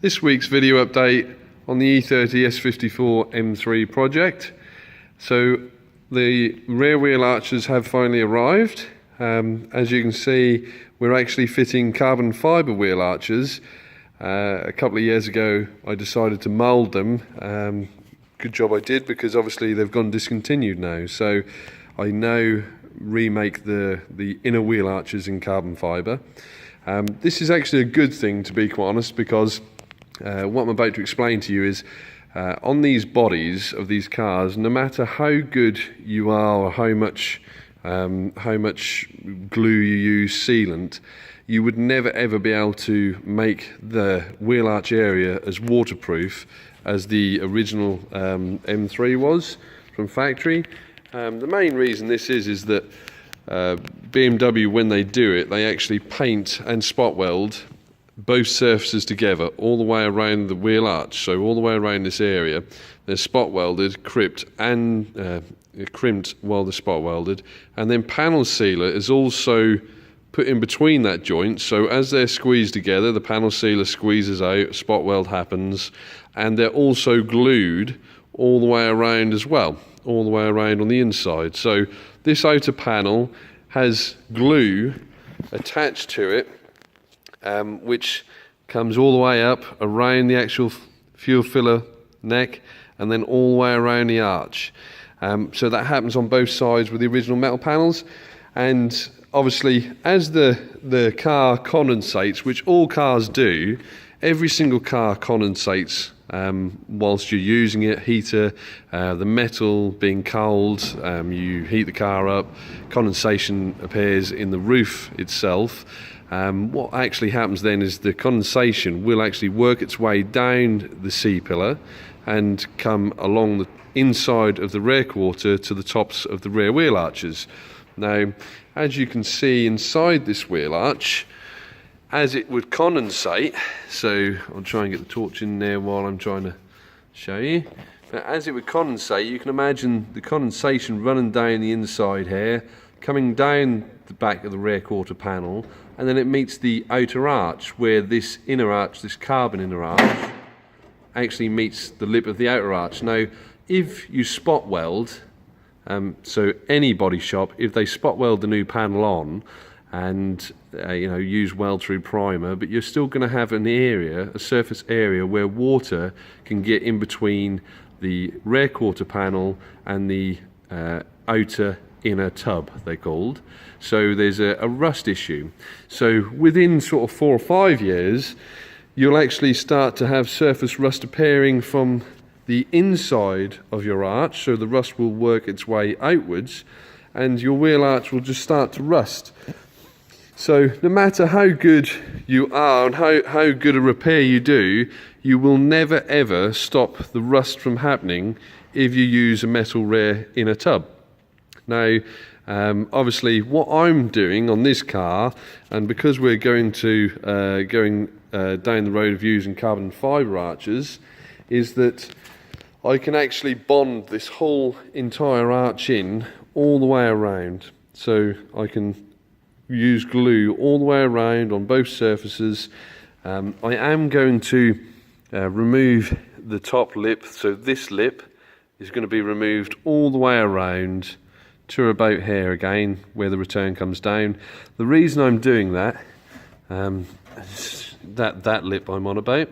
This week's video update on the e30 s54 M3 project. So the rear wheel arches have finally arrived. As you can see, we're actually fitting carbon fibre wheel arches. A couple of years ago I decided to mould them. Good job I did, because obviously they've gone discontinued now. So I now remake the inner wheel arches in carbon fibre. This is actually a good thing, to be quite honest, because what I'm about to explain to you is on these bodies of these cars, no matter how good you are or how much glue you use, sealant, you would never ever be able to make the wheel arch area as waterproof as the original M3 was from factory. The main reason this is that BMW, when they do it, they actually paint and spot weld both surfaces together all the way around the wheel arch. So all the way around this area, they're spot welded, crimped while they're spot welded, and then panel sealer is also put in between that joint. So as they're squeezed together, the panel sealer squeezes out, spot weld happens, and they're also glued all the way around as well, all the way around on the inside. So this outer panel has glue attached to it, which comes all the way up around the actual fuel filler neck and then all the way around the arch. So that happens on both sides with the original metal panels. And obviously, as the car condensates, which all cars do, every single car condensates whilst you're using it. Heater, the metal being cold, you heat the car up, condensation appears in the roof itself. What actually happens then is the condensation will actually work its way down the C-pillar and come along the inside of the rear quarter to the tops of the rear wheel arches. Now, as you can see inside this wheel arch, as it would condensate, so I'll try and get the torch in there while I'm trying to show you. But as it would condensate, you can imagine the condensation running down the inside here, coming down the back of the rear quarter panel, and then it meets the outer arch, where this inner arch, this carbon inner arch, actually meets the lip of the outer arch. Now, if you spot weld, so any body shop, if they spot weld the new panel on and use weld through primer, but you're still going to have an area, a surface area, where water can get in between the rear quarter panel and the outer inner tub, they're called. So there's a rust issue. So within sort of 4 or 5 years, you'll actually start to have surface rust appearing from the inside of your arch. So the rust will work its way outwards and your wheel arch will just start to rust. So no matter how good you are and how good a repair you do, you will never ever stop the rust from happening if you use a metal rear inner tub. Now, obviously what I'm doing on this car, and because we're going down the road of using carbon fibre arches, is that I can actually bond this whole entire arch in all the way around. So I can use glue all the way around on both surfaces. I am going to remove the top lip, so this lip is going to be removed all the way around to about here again, where the return comes down. The reason I'm doing that, that lip I'm on about,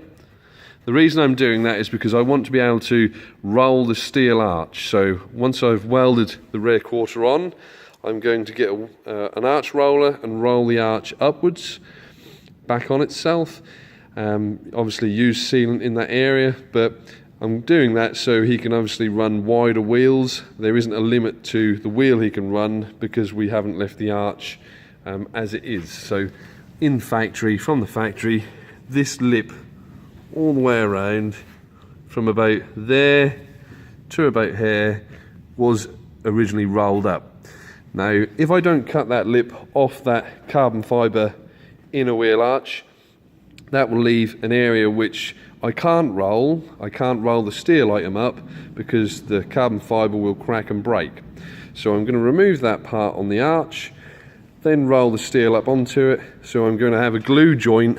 the reason I'm doing that is because I want to be able to roll the steel arch. So once I've welded the rear quarter on, I'm going to get an arch roller and roll the arch upwards, back on itself. Obviously use sealant in that area, but I'm doing that so he can obviously run wider wheels. There isn't a limit to the wheel he can run because we haven't left the arch as it is. So in factory, from the factory, this lip all the way around from about there to about here was originally rolled up. Now, if I don't cut that lip off that carbon fibre inner wheel arch, that will leave an area which I can't roll. I can't roll the steel item up because the carbon fibre will crack and break. So I'm going to remove that part on the arch, then roll the steel up onto it. So I'm going to have a glue joint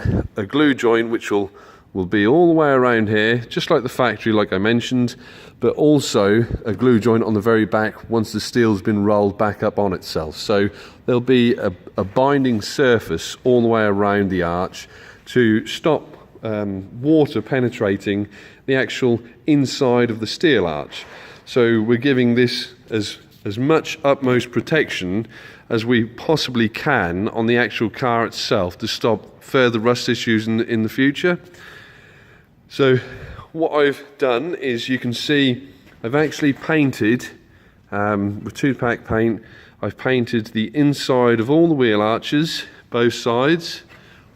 which will will be all the way around here, just like the factory, like I mentioned, but also a glue joint on the very back once the steel's been rolled back up on itself. So there'll be a binding surface all the way around the arch to stop water penetrating the actual inside of the steel arch. So we're giving this as much utmost protection as we possibly can on the actual car itself to stop further rust issues in the future. So what I've done is, you can see I've actually painted with 2-pack paint. I've painted the inside of all the wheel arches, both sides,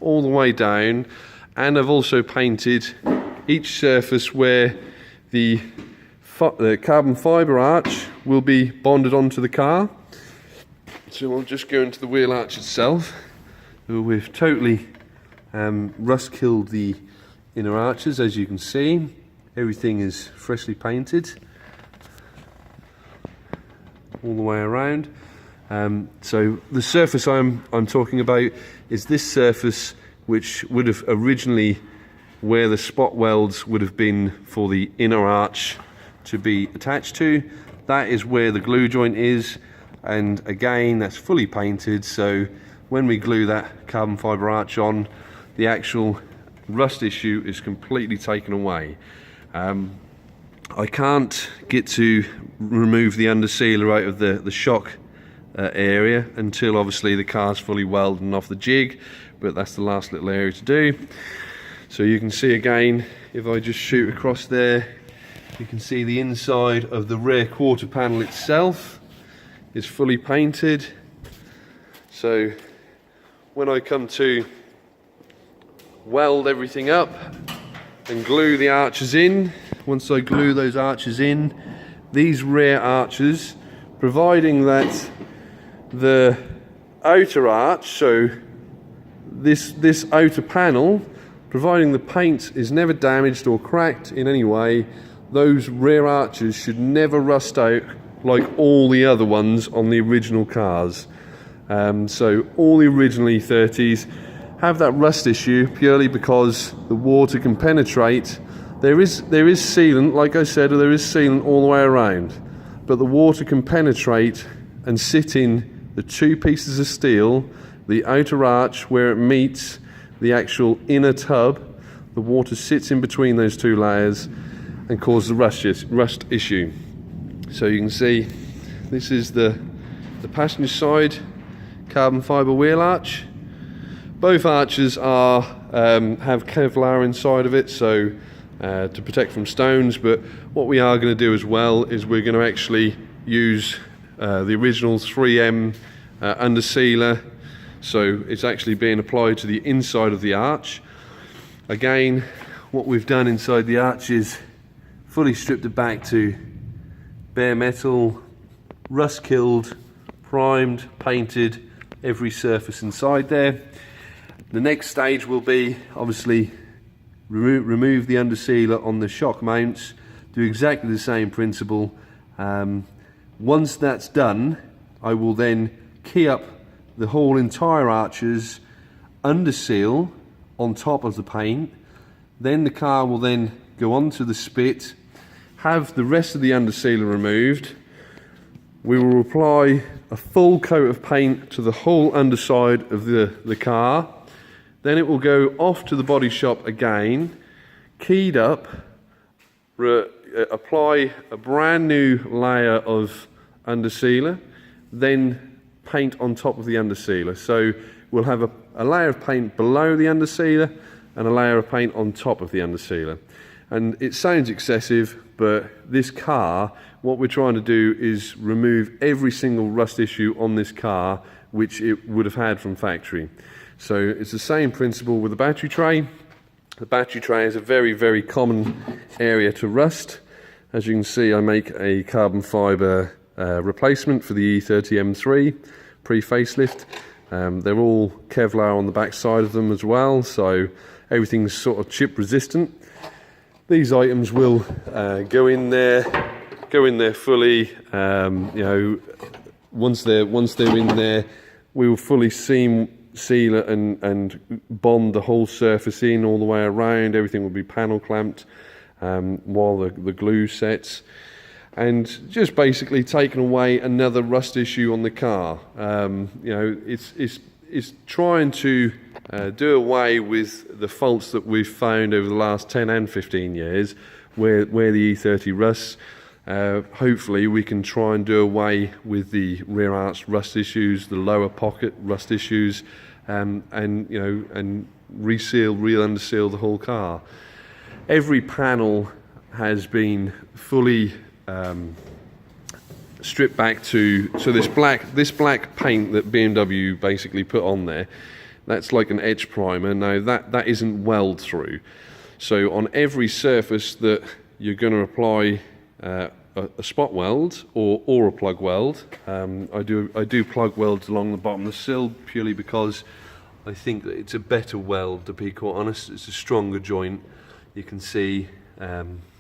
all the way down, and I've also painted each surface where the carbon fibre arch will be bonded onto the car. So we'll just go into the wheel arch itself. We've totally rust killed the inner arches, as you can see. Everything is freshly painted all the way around. So the surface I'm talking about is this surface, which would have originally, where the spot welds would have been for the inner arch to be attached to. That is where the glue joint is, and again, that's fully painted, so when we glue that carbon fibre arch on, the actual rust issue is completely taken away. I can't get to remove the under sealer out of the shock area until obviously the car's fully welded and off the jig, but that's the last little area to do. So you can see again, if I just shoot across there, you can see the inside of the rear quarter panel itself is fully painted. So when I come to weld everything up and glue the arches in, once I glue those arches in, these rear arches, providing that the outer arch, so this outer panel, providing the paint is never damaged or cracked in any way, those rear arches should never rust out like all the other ones on the original cars. So all the original E30s have that rust issue purely because the water can penetrate. There is sealant, like I said, there is sealant all the way around, but the water can penetrate and sit in the two pieces of steel, the outer arch where it meets the actual inner tub. The water sits in between those two layers and causes the rust issue. So you can see this is the passenger side carbon fibre wheel arch. Both arches are have Kevlar inside of it, so to protect from stones, but what we are going to do as well is we're going to actually use the original 3M under sealer, so it's actually being applied to the inside of the arch. Again, what we've done inside the arch is fully stripped it back to bare metal, rust killed, primed, painted every surface inside there. The next stage will be obviously remove the under sealer on the shock mounts, do exactly the same principle. Once that's done, I will then key up the whole entire arches, under seal on top of the paint. Then the car will then go onto the spit, have the rest of the under sealer removed. We will apply a full coat of paint to the whole underside of the car. Then it will go off to the body shop again, keyed up, apply a brand new layer of under sealer, then paint on top of the under sealer. So we'll have a layer of paint below the under sealer and a layer of paint on top of the under sealer. And it sounds excessive, but this car, what we're trying to do is remove every single rust issue on this car which it would have had from factory. So it's the same principle with the battery tray. The battery tray is a very, very common area to rust. As you can see, I make a carbon fibre replacement for the E30 M3 pre-facelift. They're all Kevlar on the back side of them as well, so everything's sort of chip resistant. These items will go in there fully. You know, once they're in there, we will fully seam seal it and bond the whole surface in all the way around. Everything will be panel clamped while the glue sets, and just basically taking away another rust issue on the car. You know, it's trying to do away with the faults that we've found over the last 10 and 15 years where the E30 rusts. Hopefully we can try and do away with the rear arch rust issues, the lower pocket rust issues, and you know, and re-underseal the whole car. Every panel has been fully stripped back to, so this black paint that BMW basically put on there, that's like an edge primer. Now that isn't weld through. So on every surface that you're going to apply a spot weld or a plug weld, I do plug welds along the bottom of the sill purely because I think that it's a better weld, to be quite honest. It's a stronger joint. You can see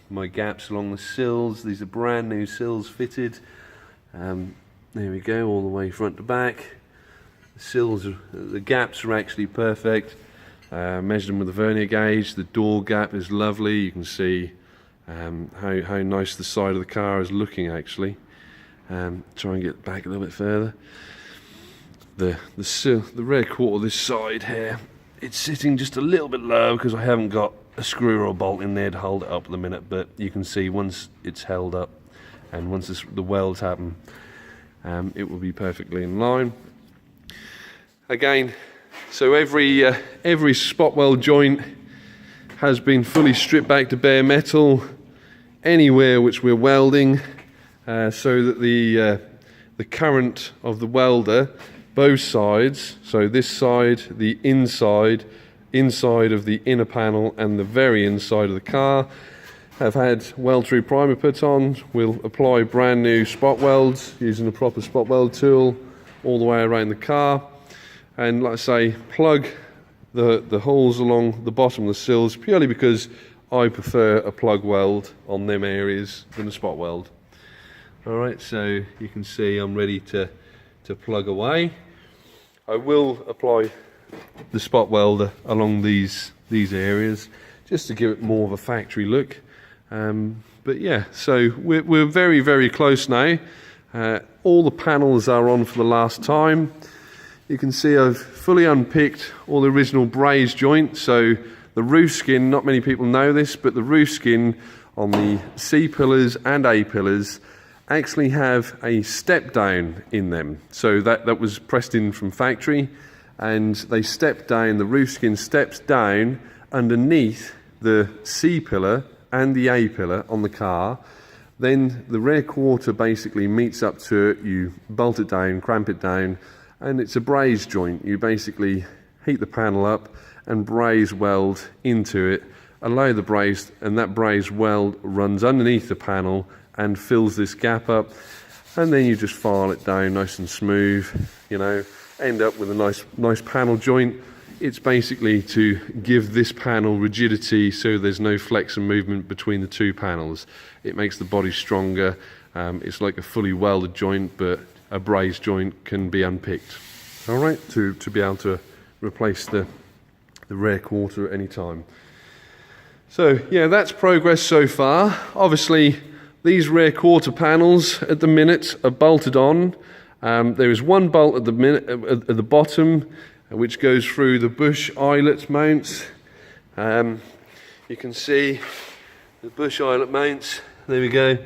my gaps along the sills. These are brand new sills fitted. There we go, all the way front to back. The gaps are actually perfect. Measured them with a vernier gauge. The door gap is lovely. You can see how nice the side of the car is looking actually. Try and get back a little bit further. The rear quarter this side here, it's sitting just a little bit low because I haven't got a screw or a bolt in there to hold it up at the minute, but you can see once it's held up and once the welds happen, it will be perfectly in line. Again, so every spot weld joint has been fully stripped back to bare metal anywhere which we're welding, so that the current of the welder, both sides, so this side, the inside of the inner panel and the very inside of the car, have had weld-through primer put on. We'll apply brand new spot welds using a proper spot weld tool all the way around the car, and like I say, plug the holes along the bottom of the sills purely because I prefer a plug weld on them areas than a spot weld. Alright, so you can see I'm ready to plug away. I will apply the spot welder along these areas just to give it more of a factory look. But yeah, so we're very, very close now. All the panels are on for the last time. You can see I've fully unpicked all the original braze joint. So the roof skin, not many people know this, but the roof skin on the C pillars and A pillars actually have a step down in them. So that was pressed in from factory, and they step down, the roof skin steps down underneath the C pillar and the A pillar on the car. Then the rear quarter basically meets up to it, you bolt it down, cramp it down, and it's a braze joint. You basically heat the panel up and braze weld into it, allow the braze, and that braze weld runs underneath the panel and fills this gap up, and then you just file it down nice and smooth, you know, end up with a nice panel joint. It's basically to give this panel rigidity so there's no flex and movement between the two panels. It makes the body stronger. It's like a fully welded joint, but a braze joint can be unpicked. All right, to be able to replace the rear quarter at any time. So yeah, that's progress so far. Obviously, these rear quarter panels at the minute are bolted on. There is one bolt at the bottom, which goes through the bush eyelet mounts. You can see the bush eyelet mounts. There we go.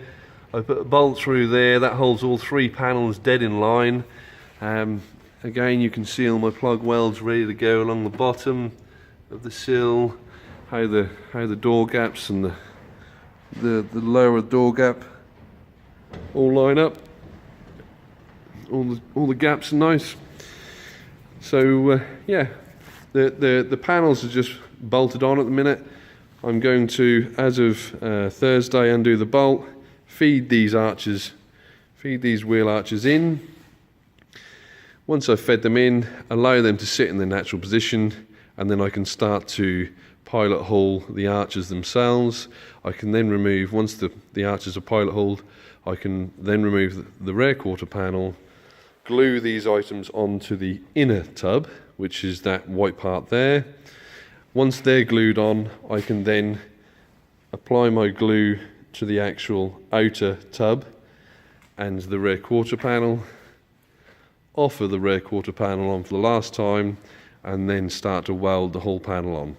I put a bolt through there that holds all three panels dead in line. Again, you can see all my plug welds ready to go along the bottom of the sill. How the door gaps and the lower door gap all line up. All the gaps are nice. So yeah, the panels are just bolted on at the minute. I'm going to, as of Thursday, undo the bolt, feed these wheel arches in. Once I've fed them in, allow them to sit in their natural position, and then I can start to pilot hole the arches themselves. I can then remove, once the arches are pilot holed, I can then remove the rear quarter panel, glue these items onto the inner tub, which is that white part there. Once they're glued on, I can then apply my glue to the actual outer tub and the rear quarter panel, offer the rear quarter panel on for the last time, and then start to weld the whole panel on.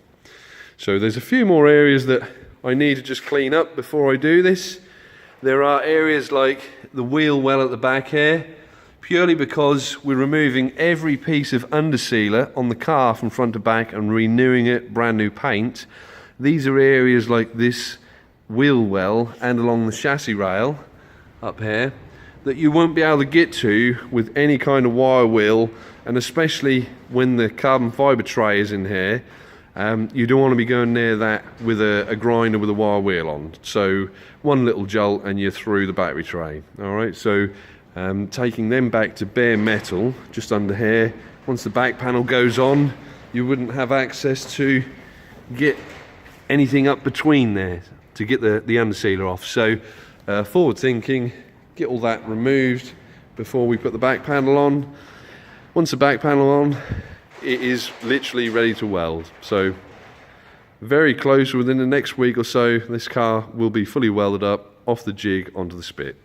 So there's a few more areas that I need to just clean up before I do this. There are areas like the wheel well at the back here, purely because we're removing every piece of undersealer on the car from front to back and renewing it, brand new paint. These are areas like this wheel well and along the chassis rail up here that you won't be able to get to with any kind of wire wheel, and especially when the carbon fibre tray is in here, you don't want to be going near that with a grinder with a wire wheel on. So one little jolt and you're through the battery tray. Alright, so taking them back to bare metal just under here. Once the back panel goes on, you wouldn't have access to get anything up between there to get the undersealer off. So forward thinking, get all that removed before we put the back panel on. Once the back panel on, it is literally ready to weld. So very close, within the next week or so, this car will be fully welded up, off the jig onto the spit.